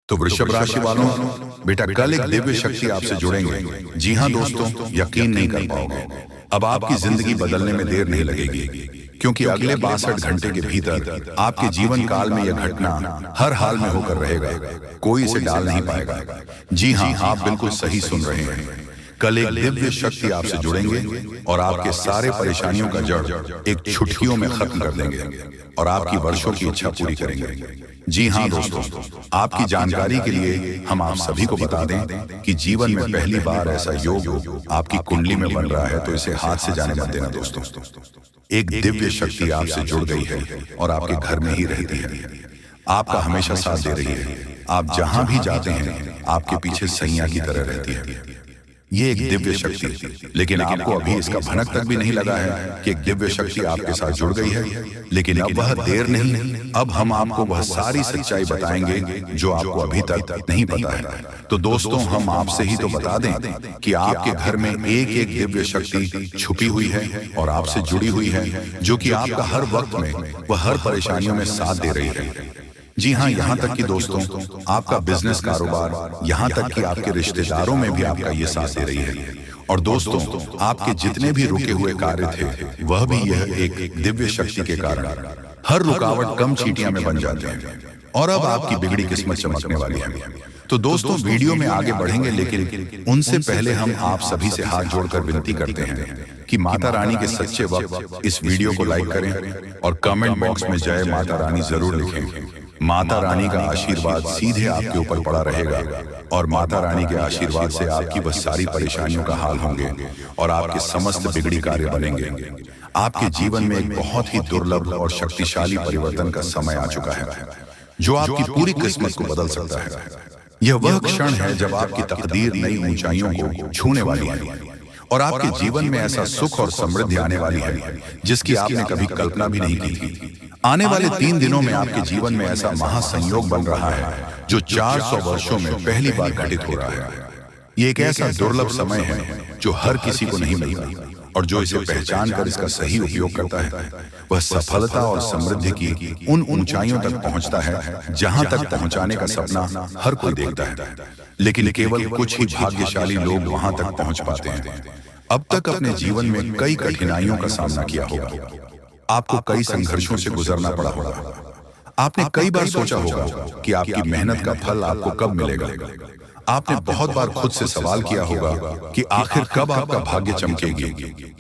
तो वृषभ राशि वालों, बेटा कल एक दिव्य शक्ति आपसे जुड़ेंगे। जी हाँ दोस्तों, यकीन नहीं कर पाओगे। अब आपकी जिंदगी बदलने में देर नहीं लगेगी, क्योंकि अगले 62 घंटे के भीतर आपके जीवन काल में यह घटना हर हाल में होकर रहेगा। कोई इसे टाल नहीं पाएगा। जी हाँ, आप बिल्कुल सही सुन रहे हैं। कल एक दिव्य शक्ति आपसे जुड़ेंगे और आपके सारे परेशानियों का जड़ एक चुटकियों में खत्म कर देंगे और आपकी वर्षों की इच्छा पूरी करेंगे। जी हाँ दोस्तों, आपकी जानकारी के लिए हम आप सभी को बता दें कि जीवन में पहली बार ऐसा योग आपकी कुंडली में बन रहा है, तो इसे हाथ से जाने मत देना दोस्तों। एक दिव्य शक्ति आपसे जुड़ गई है और आपके घर में ही रहती है। आपका हमेशा साथ दे रही है। आप जहां भी जाते हैं आपके पीछे सैया की तरह रहती है। ये एक दिव्य शक्ति, लेकिन आपको अभी इसका भनक तक भी नहीं लगा है कि एक दिव्य शक्ति आपके साथ जुड़ गई है। लेकिन अब वह देर नहीं, अब हम आपको वह सारी सच्चाई बताएंगे जो आपको अभी तक नहीं पता है। तो दोस्तों, हम आपसे ही तो बता दें कि आपके घर में एक एक दिव्य शक्ति छुपी हुई है और आपसे जुड़ी हुई है, जो कि आपका हर वक्त में वह हर परेशानियों में साथ दे रही है। जी हाँ, यहाँ तक कि दोस्तों, आपका बिजनेस कारोबार, यहाँ तक कि आपके रिश्तेदारों में भी आपका ये साथ दे रही है। और दोस्तों, आपके जितने भी रुके हुए कार्य थे, वह भी यह एक दिव्य शक्ति के कारण हर रुकावट कम चींटियां में बन जाते हैं और अब आपकी बिगड़ी किस्मत चमकने वाली है। तो दोस्तों, वीडियो में आगे बढ़ेंगे, लेकिन उनसे पहले हम आप सभी से हाथ जोड़कर विनती करते हैं कि माता रानी के सच्चे वक्त इस वीडियो को लाइक करें और कमेंट बॉक्स में जय माता रानी जरूर लिखें। माता रानी का आशीर्वाद सीधे आपके ऊपर पड़ा रहेगा और माता रानी के आशीर्वाद से आपकी वह सारी परेशानियों का हाल होंगे और आपके समस्त बिगड़ी कार्य बनेंगे। आपके जीवन में एक बहुत ही दुर्लभ और शक्तिशाली परिवर्तन का समय आ चुका है, जो आपकी पूरी किस्मत को बदल सकता है। यह वह क्षण है जब आपकी तकदीर नई ऊंचाइयों को छूने वाली है और आपके जीवन में ऐसा सुख और समृद्धि आने वाली है जिसकी आपने कभी कल्पना भी नहीं की थी। आने वाले 3 दिनों में आपके जीवन में ऐसा महासंयोग बन रहा है जो 400 वर्षों में पहली बार घटित हो रहा है। ये एक ऐसा दुर्लभ समय है जो हर किसी को नहीं मिलता, और जो इसे पहचान कर इसका सही उपयोग करता है, वह सफलता और समृद्धि की उन ऊंचाइयों तक पहुंचता है जहां तक पहुंचाने का सपना हर कोई देखता है, लेकिन केवल कुछ ही भाग्यशाली लोग वहां तक पहुंच पाते हैं। अब तक अपने जीवन में कई कठिनाइयों का सामना किया होगा, आपको कई संघर्षों से गुजरना पड़ा होगा। आपने कई बार सोचा होगा कि आपकी मेहनत का फल आपको कब मिलेगा। आपने बहुत बार खुद से सवाल किया होगा कि आखिर कब आपका भाग्य चमकेगी,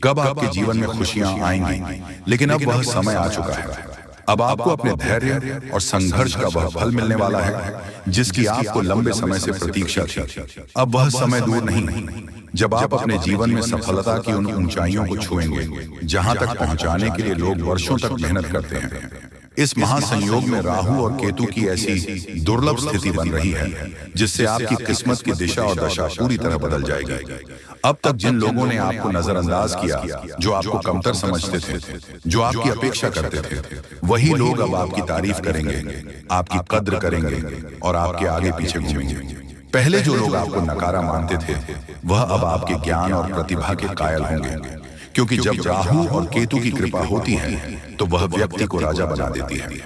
कब आपके जीवन में खुशियां आएंगी। लेकिन अब वह समय आ चुका है। अब आपको अपने धैर्य और संघर्ष का वह फल मिलने वाला है जिसकी आपको लंबे समय से प्रतीक्षा थी। अब वह समय दूर नहीं जब आप अपने जीवन में सफलता की उन ऊंचाइयों को छुएंगे जहां तक पहुंचाने के लिए लोग वर्षों तक मेहनत करते हैं। इस महासंयोग में राहु और केतु की ऐसी दुर्लभ स्थिति बन रही है जिससे आपकी किस्मत की दिशा और दशा पूरी तरह बदल जाएगी। अब तक जिन लोगों ने आपको नजरअंदाज किया, जो आपको कमतर समझते थे, जो आपकी अपेक्षा करते थे, वही लोग अब आपकी तारीफ करेंगे, आपकी कद्र करेंगे और आपके आगे पीछे घूमेंगे। पहले जो लोग आपको नकारा मानते थे, वह अब आपके ज्ञान और प्रतिभा के कायल होंगे, क्योंकि जब राहु और केतु की कृपा होती है तो वह व्यक्ति को राजा बना देती है।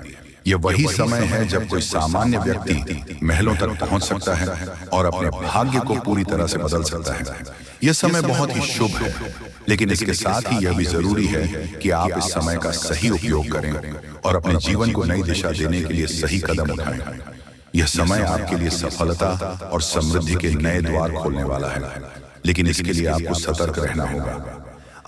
यह वही समय है जब कोई सामान्य व्यक्ति महलों तक पहुंच सकता है और अपने भाग्य को पूरी तरह से बदल सकता है। यह समय बहुत ही शुभ है, लेकिन इसके साथ ही यह भी जरूरी है कि आप इस समय का सही उपयोग करें और अपने जीवन को नई दिशा देने के लिए सही कदम उठाएं। यह समय आपके लिए सफलता और समृद्धि के नए द्वार खोलने वाला है, लेकिन इसके लिए आपको सतर्क रहना होगा।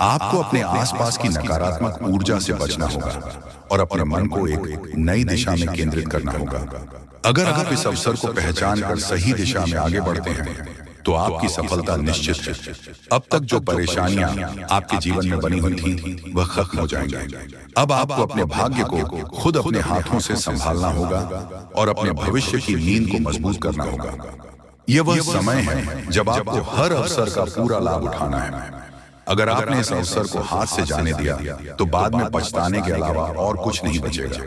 आपको अपने आसपास की नकारात्मक ऊर्जा से बचना होगा और अपने मन को एक नई दिशा में केंद्रित करना होगा। अगर आप इस अवसर को पहचान कर सही दिशा में आगे बढ़ते हैं तो आपकी सफलता निश्चित है। अब तक जो परेशानियां आपके जीवन में बनी हुई थीं, वह खत्म हो जाएंगी। अब आपको अपने भाग्य को खुद अपने हाथों से संभालना होगा और अपने भविष्य की नींद को मजबूत करना होगा। यह वह समय है जब आपको हर अवसर का पूरा लाभ उठाना है। अगर आपने इस अवसर को हाथ से जाने दिया तो बाद में पछताने के अलावा और कुछ नहीं बचेगा।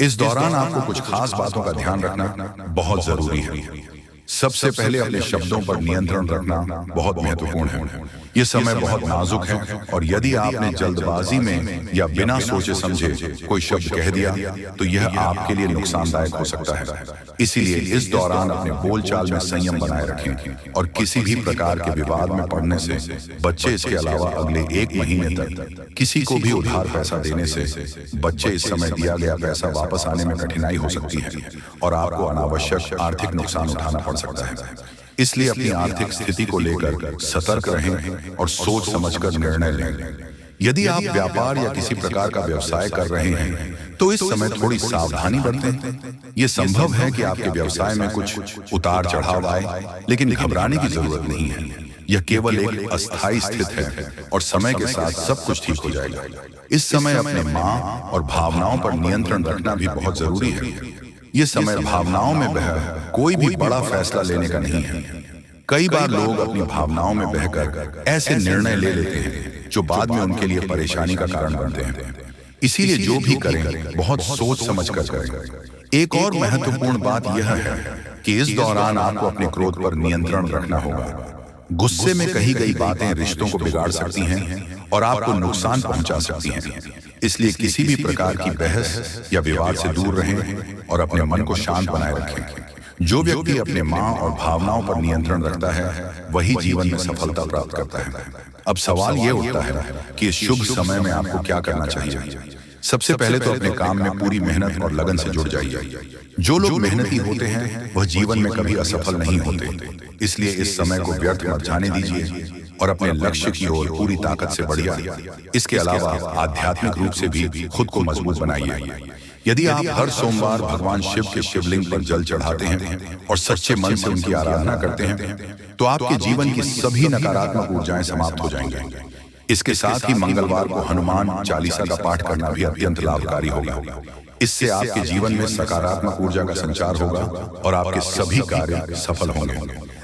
इस दौरान आपको कुछ खास बातों का ध्यान रखना बहुत जरूरी है। सबसे पहले अपने शब्दों पर नियंत्रण रखना बहुत महत्वपूर्ण है। ये समय बहुत नाजुक है और यदि आपने जल्दबाजी में या बिना सोचे समझे कोई शब्द कह दिया तो यह आपके लिए नुकसानदायक हो सकता है। इसीलिए इस दौरान अपने बोलचाल में संयम बनाए रखें और किसी भी प्रकार के विवाद में पड़ने से बच्चे, इसके अलावा अगले 1 महीने तक किसी को भी उधार पैसा देने से बच्चे इस समय दिया गया पैसा वापस आने में कठिनाई हो सकती है और आपको अनावश्यक आर्थिक नुकसान उठाना पड़ सकता है। इसलिए अपनी आर्थिक स्थिति को लेकर सतर्क रहें और सोच समझकर निर्णय लें। यदि आप व्यापार या किसी प्रकार का व्यवसाय कर रहे हैं तो इस समय थोड़ी सावधानी बरतें। यह संभव है कि आपके व्यवसाय में कुछ उतार चढ़ाव आए, लेकिन घबराने की जरूरत नहीं है। यह केवल एक अस्थायी स्थिति है और समय के साथ सब कुछ ठीक हो जाएगा। इस समय अपने मां और भावनाओं पर नियंत्रण रखना भी बहुत जरूरी है। ये समय भावनाओं में बह कोई भी बड़ा फैसला लेने का नहीं है। कई बार लोग अपनी भावनाओं में बहकर ऐसे निर्णय ले लेते हैं जो बाद में उनके लिए परेशानी का कारण बनते हैं। इसीलिए जो भी करें बहुत सोच समझ कर करें। एक और महत्वपूर्ण बात यह है कि इस दौरान आपको अपने क्रोध पर नियंत्रण रखना होगा। गुस्से में कही गई बातें रिश्तों को बिगाड़ सकती हैं और आपको नुकसान पहुंचा सकती हैं। इसलिए किसी भी प्रकार की बहस या विवाद से दूर रहें और अपने मन को शांत बनाए रखें। जो व्यक्ति अपने मां और भावनाओं पर नियंत्रण रखता है वही जीवन में सफलता प्राप्त करता है। अब सवाल यह उठता है कि इस शुभ समय में आपको क्या करना चाहिए। सबसे पहले तो अपने काम में पूरी मेहनत और लगन से जुट जाइए। जो लोग मेहनती होते हैं वह जीवन में कभी असफल नहीं होते। इसलिए इस समय को व्यर्थ मत जाने दीजिए और अपने लक्ष्य की ओर पूरी ताकत से बढ़िए। इसके अलावा आध्यात्मिक रूप से भी खुद को मजबूत बनाइए। यदि आप हर सोमवार भगवान शिव के शिवलिंग पर जल चढ़ाते हैं और सच्चे मन से उनकी आराधना करते हैं तो आपके जीवन की सभी नकारात्मक ऊर्जाएं समाप्त हो जाएंगी। इसके साथ ही मंगलवार को हनुमान चालीसा का पाठ करना भी अत्यंत लाभकारी होगा। इससे आपके जीवन में सकारात्मक ऊर्जा का संचार होगा और आपके सभी कार्य सफल होंगे।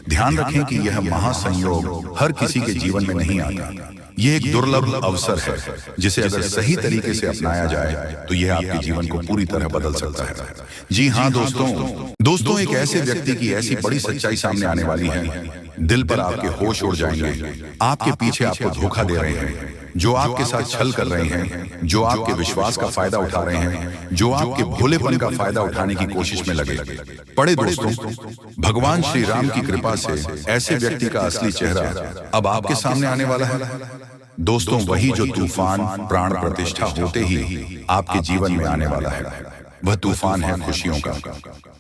ध्यान रखें कि यह महासंयोग हर किसी के जीवन में नहीं आता। यह एक दुर्लभ अवसर है जिसे अगर सही तरीके से अपनाया जाए तो यह आपके जीवन को पूरी तरह बदल सकता है। जी हाँ दोस्तों, एक ऐसे व्यक्ति की ऐसी बड़ी सच्चाई सामने आने वाली है, दिल पर आपके होश उड़ जाएंगे। आपके पीछे आपको धोखा दे रहे हैं, जो आपके साथ छल कर रहे हैं, जो आपके विश्वास का फायदा उठा रहे हैं, जो आपके भोलेपन का फायदा उठाने की कोशिश में लगे पड़े। दोस्तों, भगवान श्री राम की कृपा से ऐसे व्यक्ति का असली चेहरा अब आपके सामने आने वाला है। दोस्तों, वही जो तूफान प्राण प्रतिष्ठा होते ही आपके जीवन में आने वाला है, वह तूफान है खुशियों का।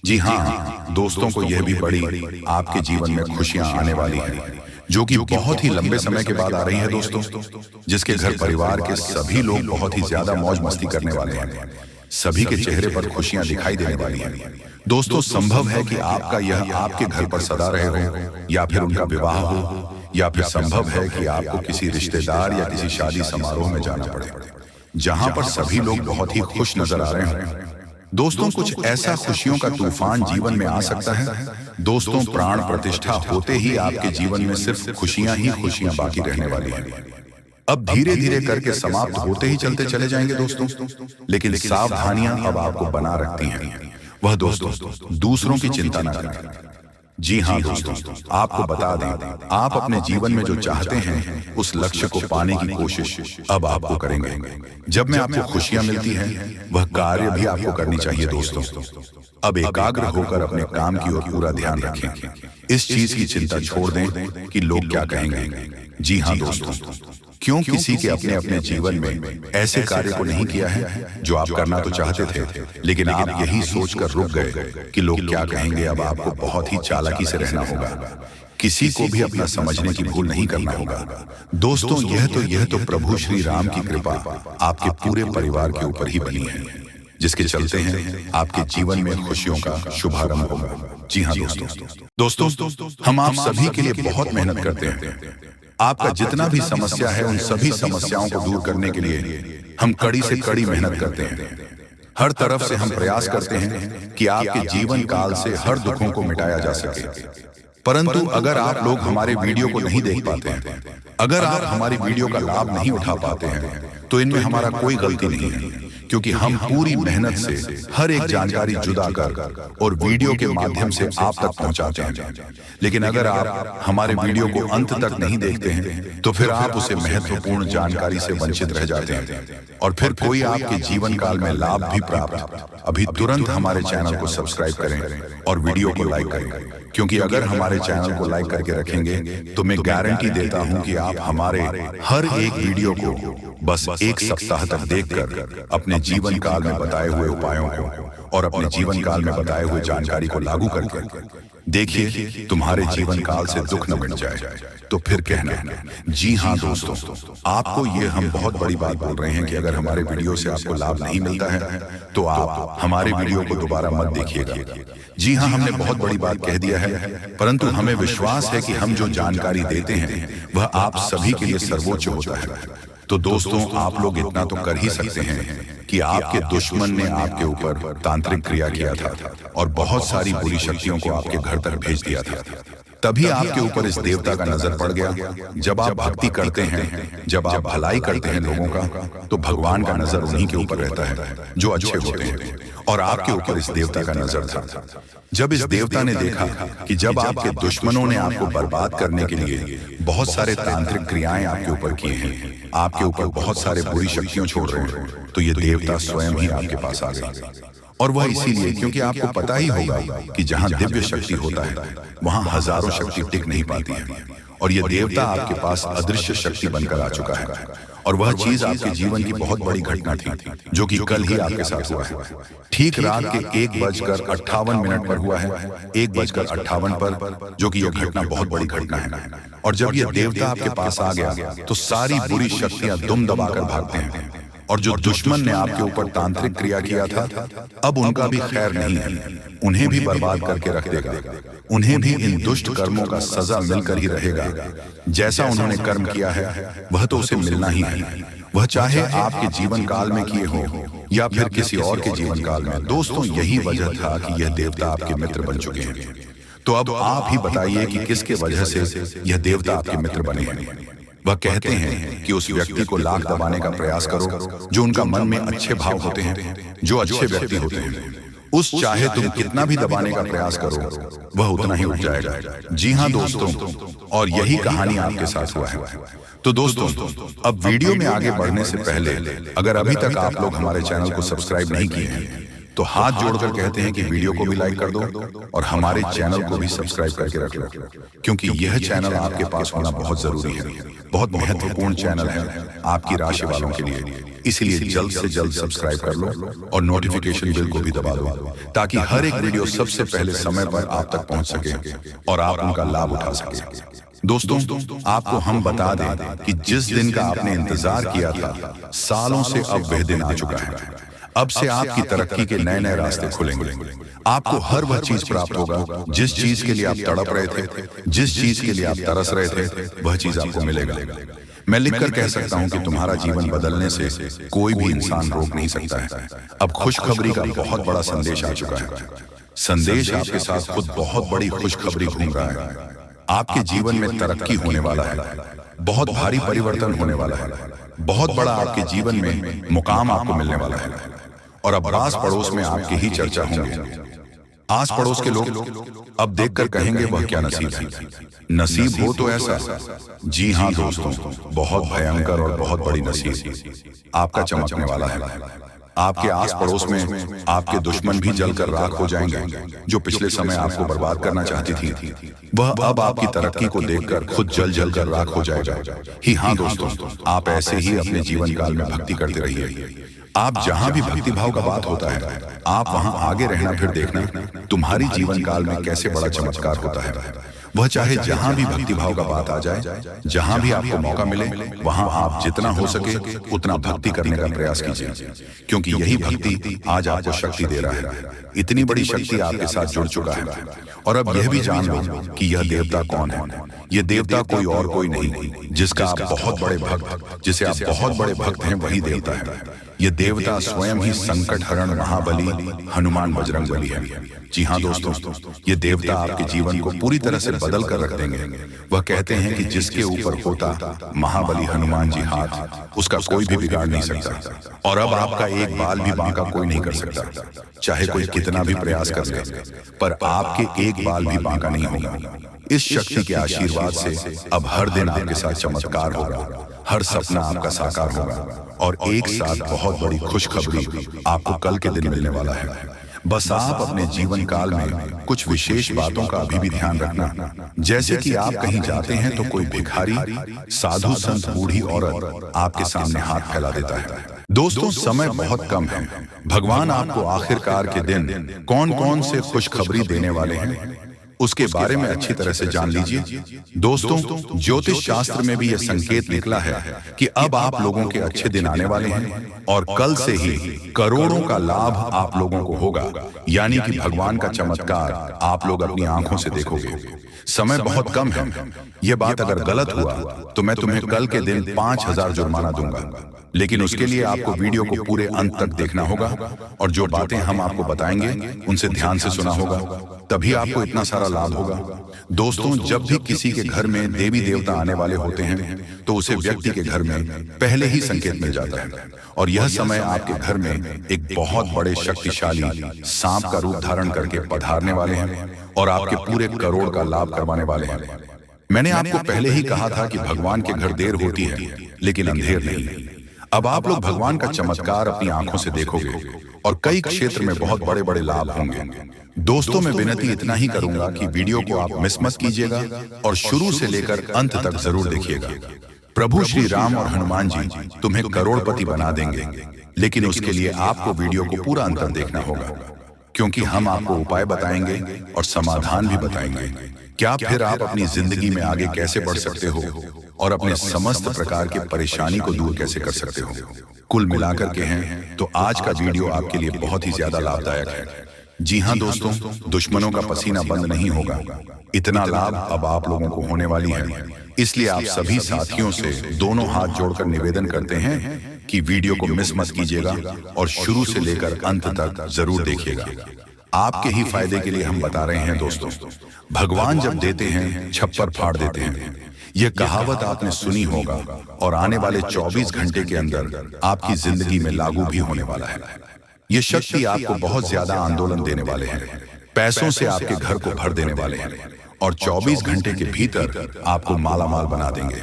जी हाँ दोस्तों, को यह भी बड़ी आपके जीवन में खुशियां आने वाली हैं, जो कि बहुत ही लंबे समय के बाद आ रही है दोस्तों। जिसके घर परिवार के सभी लोग बहुत ही ज्यादा मौज मस्ती करने वाले हैं। सभी के चेहरे पर खुशियां दिखाई देने वाली हैं। दोस्तों, संभव है कि आपका यह आपके घर पर सदा रहे हो या फिर उनका विवाह हो, या फिर संभव है कि आपको किसी रिश्तेदार या किसी शादी समारोह में जाना पड़े जहां पर सभी लोग बहुत ही खुश नजर आ रहे हैं। दोस्तों, कुछ ऐसा खुशियों का तूफान जीवन में आ सकता है। दोस्तों, प्राण प्रतिष्ठा होते ही आपके जीवन में सिर्फ खुशियां ही खुशियां बाकी रहने वाली हैं। अब धीरे धीरे करके समाप्त होते ही चलते चले जाएंगे दोस्तों, लेकिन सावधानियां अब आपको बना रखती हैं। वह दोस्तों, दूसरों की चिंता न करें। जी हाँ दोस्तों, आपको बता दें, आप अपने जीवन में जो चाहते हैं उस लक्ष्य को पाने की कोशिश अब आपको करेंगे। जब में आपको खुशियां मिलती हैं वह कार्य भी आपको करनी चाहिए दोस्तों। अब एकाग्र होकर अपने काम की ओर पूरा ध्यान रखें। इस चीज की चिंता छोड़ दें कि लोग क्या कहेंगे। जी हाँ दोस्तों, क्यों किसी के अपने अपने जीवन में ऐसे कार्य को नहीं किया है जो आप करना तो चाहते थे, लेकिन आप यही सोचकर रुक गए कि लोग क्या कहेंगे। अब आपको बहुत ही चालाकी से रहना होगा, किसी को भी अपना समझने की भूल नहीं करना होगा। दोस्तों, यह तो प्रभु श्री राम की कृपा आपके पूरे परिवार के ऊपर ही बनी है, जिसके चलते हैं आपके जीवन में खुशियों का शुभारंभ होगा। जी हाँ दोस्तों, हम आप सभी के लिए बहुत मेहनत करते हैं। आपका जितना भी समस्या है उन सभी समस्याओं को दूर करने के लिए हम कड़ी से कड़ी मेहनत करते हैं। हर तरफ से हम प्रयास करते हैं कि आपके जीवन काल से हर दुखों को मिटाया जा सके। परंतु अगर आप लोग हमारे वीडियो को नहीं देख पाते हैं, अगर आप हमारी वीडियो का लाभ नहीं उठा पाते हैं, तो इनमें हमारा कोई गलती नहीं है, क्योंकि हम पूरी मेहनत से हर एक जानकारी जुदा कर और वीडियो के माध्यम से आप तक पहुंचाते हैं। लेकिन अगर आप हमारे वीडियो को अंत तक नहीं देखते हैं तो फिर आप उसे महत्वपूर्ण जानकारी से वंचित रह जाते हैं और फिर कोई आपके जीवन काल में लाभ भी प्राप्त। अभी तुरंत हमारे चैनल को सब्सक्राइब करें और वीडियो को लाइक करें, क्योंकि अगर हमारे चैनल को लाइक करके रखेंगे तो मैं गारंटी देता हूं कि आप हमारे हर एक वीडियो को बस एक सप्ताह तक देखकर अपने जीवन काल में बताए हुए उपायों को और अपने जीवन काल में बताए हुए जानकारी को लागू करके देखिए तुम्हारे जीवन काल से दुख न मिट जाए। तो फिर कहना, जी हाँ दोस्तों, आपको ये हम बहुत बड़ी बात बोल रहे हैं कि अगर हमारे वीडियो से आपको लाभ नहीं मिलता है तो आप हमारे वीडियो को दोबारा मत देखिएगा। जी हाँ, हमने बहुत बड़ी बात कह दिया है, परंतु हमें विश्वास है कि हम जो जानकारी देते हैं वह आप सभी के लिए सर्वोच्च होता है। तो दोस्तों, आप लोग इतना तो कर ही सकते हैं कि आपके दुश्मन ने आपके ऊपर तांत्रिक क्रिया किया था और बहुत सारी बुरी शक्तियों को आपके घर तक भेज दिया था। तभी आपके ऊपर इस देवता का नजर पड़ गया। जब आप भक्ति करते हैं, जब आप भलाई करते हैं लोगों का, तो भगवान का नजर उन्हीं के ऊपर रहता है जो अच्छे होते हैं, और आपके ऊपर इस देवता का नजर था। जब इस देवता ने देखा कि जब आपके दुश्मनों ने आपको बर्बाद करने के लिए बहुत सारे तांत्रिक क्रियाएं आपके ऊपर किए हैं, आपके ऊपर बहुत सारे बुरी शक्तियां छोड़ रहे हैं, तो ये देवता स्वयं ही आपके पास आ गए। और वह इसीलिए क्योंकि आपको पता ही होगा कि जहां दिव्य शक्ति होता है वहां हजारों शक्ति टिक नहीं पाती है, और यह देवता आपके पास अदृश्य शक्ति बनकर आ चुका है। और वह चीज आपके जीवन की बहुत बड़ी घटना थी जो कि कल ही आपके साथ हुआ है। ठीक रात के 1:58 पर हुआ है, 1:58 पर, जो कि यह घटना बहुत बड़ी घटना है। और जब यह देवता आपके पास आ गया तो सारी बुरी शक्तियां दुम दबाकर भागते हैं, और जो दुश्मन ने आपके ऊपर तांत्रिक क्रिया किया था अब उनका भी खैर नहीं है, उन्हें भी बर्बाद करके रख देगा। उन्हें भी इन दुष्ट कर्मों का सजा मिलकर ही रहेगा। जैसा उन्होंने कर्म किया है वह तो उसे मिलना ही है, वह चाहे आपके जीवन काल में किए हो या फिर किसी और के जीवन काल में। दोस्तों, यही वजह था कि यह देवता आपके मित्र बन चुके हैं। तो अब आप ही बताइए कि किसके वजह से यह देवता आपके मित्र बने हैं। वह कहते हैं कि उस व्यक्ति को लाख दबाने का प्रयास करो जो उनका मन में अच्छे भाव होते हैं, जो अच्छे व्यक्ति होते हैं। उस चाहे तुम कितना भी दबाने का प्रयास करो वह उतना ही उठ जाएगा। जी हाँ दोस्तों, और यही कहानी आपके साथ हुआ है। तो दोस्तों, अब वीडियो में आगे बढ़ने से पहले अगर अभी तक आप लोग हमारे चैनल को सब्सक्राइब नहीं किए हैं तो हाथ जोड़कर कहते हैं कि वीडियो को भी लाइक कर दो और हमारे चैनल को भी सब्सक्राइब करके रख लो, क्योंकि यह चैनल आपके पास होना बहुत जरूरी है। बहुत महत्वपूर्ण चैनल है आपकी राशि वालों के लिए, इसलिए जल्द से जल्द सब्सक्राइब कर लो और नोटिफिकेशन बेल को भी दबा दो, ताकि हर एक वीडियो सबसे पहले समय पर आप तक पहुंच सके और आप उनका लाभ उठा सके। दोस्तों, आपको हम बता दें कि जिस दिन का आपने इंतजार किया था, सालों से अब वह दिन आ चुका है। अब से आपकी तरक्की के नए नए रास्ते खुलेंगे। आपको हर वह चीज प्राप्त होगा जिस चीज के लिए आप तड़प रहे थे, जिस चीज के लिए आप तरस रहे थे, वह चीज आपको मिलेगा। मैं लिखकर कह सकता हूं कि तुम्हारा जीवन बदलने से कोई भी इंसान रोक नहीं सकता है। अब खुशखबरी का बहुत बड़ा संदेश आ चुका है। संदेश आपके साथ खुद बहुत बड़ी खुशखबरी घूम रहा है। आपके जीवन में तरक्की होने वाला है, बहुत भारी परिवर्तन होने वाला है, बहुत बड़ा आपके जीवन में मुकाम आपको मिलने वाला है। और अब आस पड़ोस में आपकी ही चर्चा होंगे। आस पड़ोस के लोग अब देखकर कहेंगे वह क्या नसीब है। नसीब हो तो ऐसा, जी हाँ दोस्तों, बहुत भयंकर और बहुत बड़ी नसीब आपका चमकने वाला है। आपके आस पड़ोस में आपके दुश्मन भी जलकर राख हो जाएंगे। जो पिछले समय आपको बर्बाद करना चाहती थी वह अब आपकी तरक्की को देखकर खुद जल जल कर राख हो जाएगा। ही हाँ दोस्तों, आप ऐसे ही अपने जीवन काल में भक्ति करते रहिए। आप जहां भी भक्ति भाव का बात होता है आप वहां आगे रहना, फिर देखना तुम्हारी जीवन काल में कैसे बड़ा चमत्कार होता है। वह चाहे जहां भी भक्ति भाव का बात आ जाए, जहां भी आपको मौका मिले, वहां आप जितना हो सके उतना भक्ति करने का प्रयास कीजिए, क्योंकि यही भक्ति आज आपको शक्ति दे रहा है। इतनी बड़ी शक्ति आपके साथ जुड़ चुका है। और अब यह भी जान लो कि यह देवता कौन है। यह देवता कोई और कोई नहीं, जिसका आप बहुत बड़े भक्त, जिसे आप बहुत बड़े भक्त हैं, वही देवता है। ये देवता स्वयं ही संकट हरण महाबली हनुमान बजरंगबली है। जी हाँ दोस्तों, ये देवता आपके जीवन को पूरी तरह से बदल कर रख देंगे। वह कहते हैं कि जिसके ऊपर होता महाबली हनुमान जी हाथ, उसका कोई भी बिगाड़ नहीं सकता, और अब आपका एक बाल भी बांका कोई नहीं कर सकता, चाहे कोई कितना भी प्रयास कर ले, पर आपके एक बाल भी बांका नहीं होगा। इस शक्ति के आशीर्वाद से अब हर दिन आपके साथ चमत्कार होगा, हर सपना आपका साकार होगा, और एक साथ बहुत बड़ी खुशखबरी आपको कल के दिन मिलने वाला है। बस आप अपने जीवन काल में कुछ विशेष बातों का अभी भी ध्यान रखना, जैसे कि आप कहीं जाते हैं तो कोई भिखारी, साधु, संत, बूढ़ी औरत आपके सामने हाथ फैला देता है। दोस्तों, समय बहुत कम है। भगवान आपको आखिरकार के दिन कौन कौन से खुशखबरी देने वाले हैं, उसके बारे में अच्छी तरह से जान लीजिए। दोस्तों, ज्योतिष शास्त्र में भी यह संकेत निकला है कि अब आप लोगों के अच्छे दिन आने वाले हैं, और कल से ही करोड़ों का लाभ आप लोगों को होगा, यानी कि भगवान का चमत्कार आप लोग अपनी आंखों से देखोगे। समय बहुत कम है। यह बात अगर गलत हुआ तो मैं तुम्हें कल के दिन 5000 जुर्माना दूंगा, लेकिन उसके लिए आपको वीडियो को पूरे अंत तक देखना होगा, और जो बातें हम आपको बताएंगे उनसे ध्यान से सुना होगा, तभी आपको इतना सारा लाभ होगा। दोस्तों, जब भी किसी के घर में देवी देवता आने वाले होते हैं तो उसे व्यक्ति के घर में पहले ही संकेत मिल जाता है, और यह समय आपके घर में एक बहुत बड़े शक्तिशाली सांप का रूप धारण करके पधारने वाले हैं, और आपके पूरे करोड़ का लाभ करवाने वाले हैं। मैंने आपको पहले ही कहा था कि भगवान के घर देर होती है लेकिन अंधेर नहीं। अब आप लोग भगवान का चमत्कार अपनी आंखों से देखोगे, और कई क्षेत्र में बहुत बड़े बड़े लाभ होंगे। दोस्तों, मैं विनती इतना ही करूंगा कि वीडियो को आप मिस मत कीजिएगा, और शुरू से लेकर अंत तक जरूर देखिएगा। प्रभु श्री राम और हनुमान जी तुम्हें करोड़पति बना देंगे, लेकिन उसके लिए आपको वीडियो को पूरा अंत तक देखना होगा, क्योंकि हम आपको उपाय बताएंगे और समाधान भी बताएंगे। क्या फिर आप अपनी जिंदगी में आगे कैसे बढ़ सकते हो, और अपने समस्त प्रकार की परेशानी को दूर कैसे कर सकते हो। कुल मिलाकर के हैं तो आज का वीडियो आपके लिए बहुत ही ज्यादा लाभदायक है। जी हाँ दोस्तों, दुश्मनों का पसीना बंद नहीं होगा। इतना लाभ अब आप लोगों को होने वाली है, इसलिए आप सभी साथियों से दोनों हाथ जोड़कर निवेदन करते हैं कि वीडियो को मिस मत कीजिएगा, और शुरू से लेकर अंत तक जरूर देखिएगा। आपके ही फायदे के लिए हम बता रहे हैं दोस्तों। भगवान जब देते हैं छप्पर फाड़ देते हैं, यह कहावत आपने सुनी होगा, और आने वाले 24 घंटे के अंदर आपकी जिंदगी में लागू भी होने वाला है। ये शक्ति आपको बहुत ज्यादा आंदोलन देने वाले हैं, पैसों से आपके घर को भर देने वाले हैं, और 24 घंटे के भीतर आपको मालामाल बना देंगे।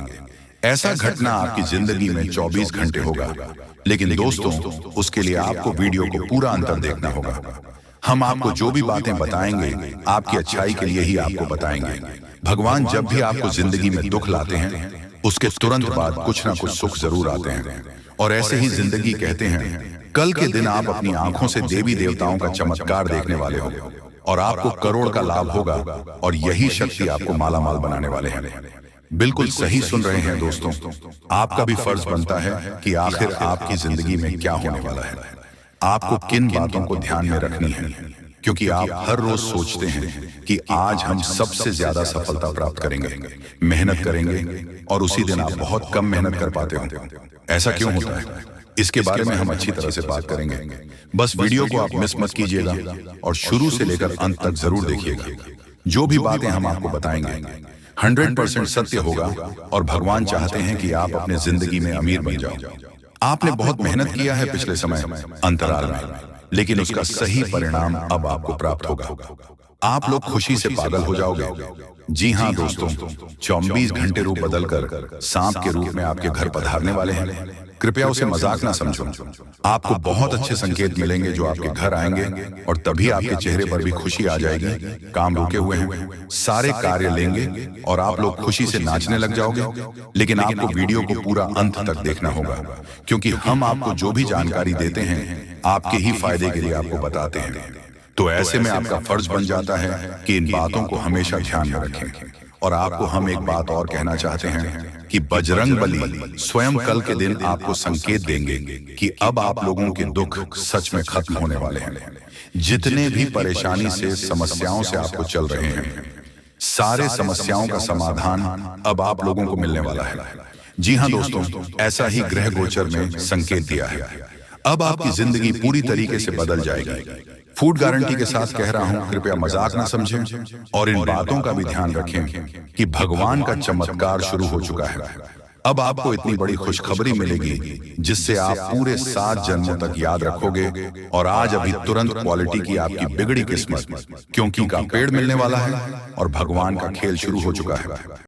ऐसा घटना आपकी जिंदगी में 24 घंटे होगा, लेकिन दोस्तों उसके लिए आपको वीडियो को पूरा अंतर देखना होगा। हम आपको जो भी बातें बताएंगे आपकी अच्छाई के लिए ही आपको बताएंगे। भगवान जब भी आपको जिंदगी में दुख लाते हैं, उसके तुरंत बाद कुछ ना कुछ सुख जरूर आते हैं, और ऐसे ही जिंदगी कहते हैं। कल के दिन आप अपनी आंखों से देवी देवताओं का चमत्कार देखने वाले हो, और आपको करोड़ का लाभ होगा, और यही शक्ति आपको मालामाल बनाने वाले हैं। बिल्कुल सही सुन रहे हैं दोस्तों। आपका भी फर्ज बनता है कि आखिर आपकी जिंदगी में क्या होने वाला है, आपको किन बातों को ध्यान में रखनी है, क्योंकि आप हर रोज सोचते हैं कि आज हम सबसे ज्यादा सफलता प्राप्त करेंगे, मेहनत करेंगे, और उसी दिन आप बहुत कम मेहनत कर पाते हो। ऐसा क्यों होता है, इसके बारे में हम अच्छी तरह से बात करेंगे। बस वीडियो को आप मिस मत कीजिएगा, और शुरू से लेकर अंत तक जरूर देखिएगा। जो भी बातें हम आपको बताएंगे 100% सत्य होगा, और भगवान चाहते हैं कि आप अपने जिंदगी में अमीर बन जाओ। आपने बहुत मेहनत किया है पिछले समय अंतराल में, लेकिन उसका सही परिणाम अब आपको प्राप्त होगा। आप लोग खुशी से पागल हो जाओगे। जी हाँ दोस्तों, 24 घंटे रूप बदलकर सांप के रूप में आपके घर पधारने वाले हैं। कृपया उसे मजाक ना समझो। आपको बहुत अच्छे संकेत मिलेंगे जो आपके घर आएंगे, और तभी आपके चेहरे पर भी खुशी आ जाएगी। काम रुके हुए हैं, सारे कार्य लेंगे, और आप लोग खुशी से नाचने लग जाओगे। लेकिन आपको वीडियो को पूरा अंत तक देखना होगा, क्योंकि हम आपको जो भी जानकारी देते हैं आपके ही फायदे के लिए आपको बताते हैं। तो ऐसे में आपका फर्ज बन जाता है कि इन बातों को हमेशा ध्यान में रखें। और आपको हम एक बात और कहना चाहते हैं कि बजरंगबली स्वयं कल के दिन आपको संकेत देंगे कि अब आप लोगों के दुख सच में खत्म होने वाले हैं। जितने भी परेशानी से, समस्याओं से आपको चल रहे हैं, सारे समस्याओं का समाधान अब आप लोगों को मिलने वाला है। जी हाँ दोस्तों, ऐसा ही ग्रह गोचर में संकेत दिया है। अब आपकी जिंदगी पूरी तरीके से बदल जाएगी। फूड गारंटी के साथ कह रहा हूं, कृपया मजाक ना समझें और इन बातों का भी ध्यान रखें कि भगवान का चमत्कार शुरू हो चुका है। अब आपको इतनी बड़ी खुशखबरी मिलेगी जिससे आप पूरे 7 जन्मों तक याद रखोगे। और आज अभी तुरंत क्वालिटी की आपकी बिगड़ी किस्मत क्योंकि का पेड़ मिलने वाला है और भगवान का खेल शुरू हो चुका है।